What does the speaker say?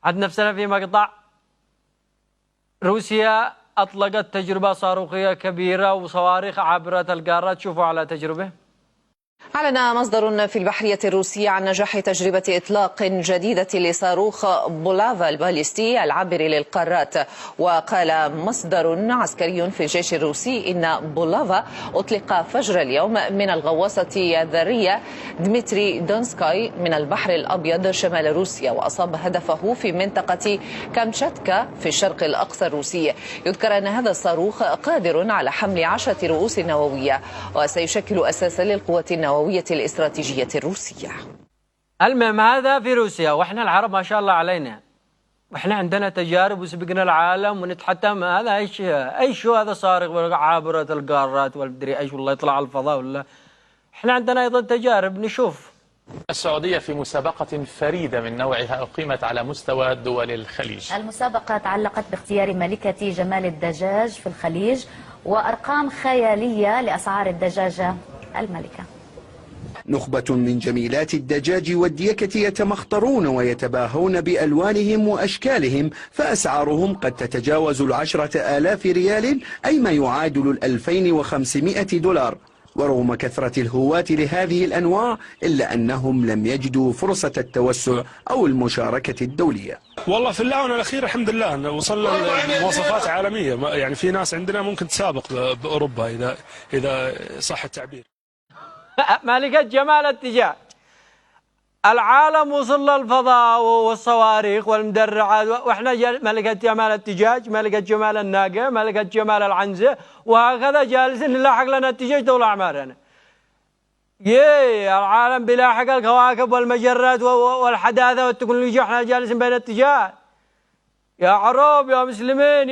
عد نفسنا في مقطع. روسيا أطلقت تجربة صاروخية كبيرة وصواريخ عابرة القارات. شوفوا على تجربة. أعلن مصدر في البحرية الروسية عن نجاح تجربة إطلاق جديدة لصاروخ بولافا الباليستي العابر للقارات. وقال مصدر عسكري في الجيش الروسي إن بولافا أطلق فجر اليوم من الغواصة الذرية ديمتري دونسكاي من البحر الأبيض شمال روسيا، وأصاب هدفه في منطقة كامتشاتكا في الشرق الأقصى الروسي. يذكر أن هذا الصاروخ قادر على حمل 10 رؤوس نووية وسيشكل أساسا للقوات النووية الاستراتيجية الروسية. المهم هذا في روسيا، واحنا العرب ما شاء الله علينا، واحنا عندنا تجارب وسبقنا العالم ونتحتم. هذا ايش هذا صارخ عابرة القارات والمدري ايش، والله يطلع على الفضاء ولا. احنا عندنا ايضا تجارب نشوف. السعودية في مسابقة فريدة من نوعها أقيمت على مستوى دول الخليج. المسابقة تعلقت باختيار ملكة جمال الدجاج في الخليج وأرقام خيالية لأسعار الدجاجة الملكة. نخبة من جميلات الدجاج والديكة يتمخطرون ويتباهون بألوانهم وأشكالهم، فأسعارهم قد تتجاوز 10,000 ريال، أي ما يعادل 2500 دولار. ورغم كثرة الهواة لهذه الأنواع إلا أنهم لم يجدوا فرصة التوسع أو المشاركة الدولية. والله في الآونة الأخيرة الحمد لله وصلنا لمواصفات عالمية، يعني في ناس عندنا ممكن تسابق بأوروبا إذا صح التعبير. ملكة جمال الدجاج. العالم وصل للفضاء والصواريخ والمدرعات، واحنا ملكة جمال الدجاج، ملكة جمال الناقة، ملكة جمال العنزة، وهكذا جالسين نلاحق لنا الدجاج طول أعمارنا. العالم بيلاحق الكواكب والمجرات والحداثة والتكنولوجيا، احنا جالسين بين الدجاج. يا عرب يا مسلمين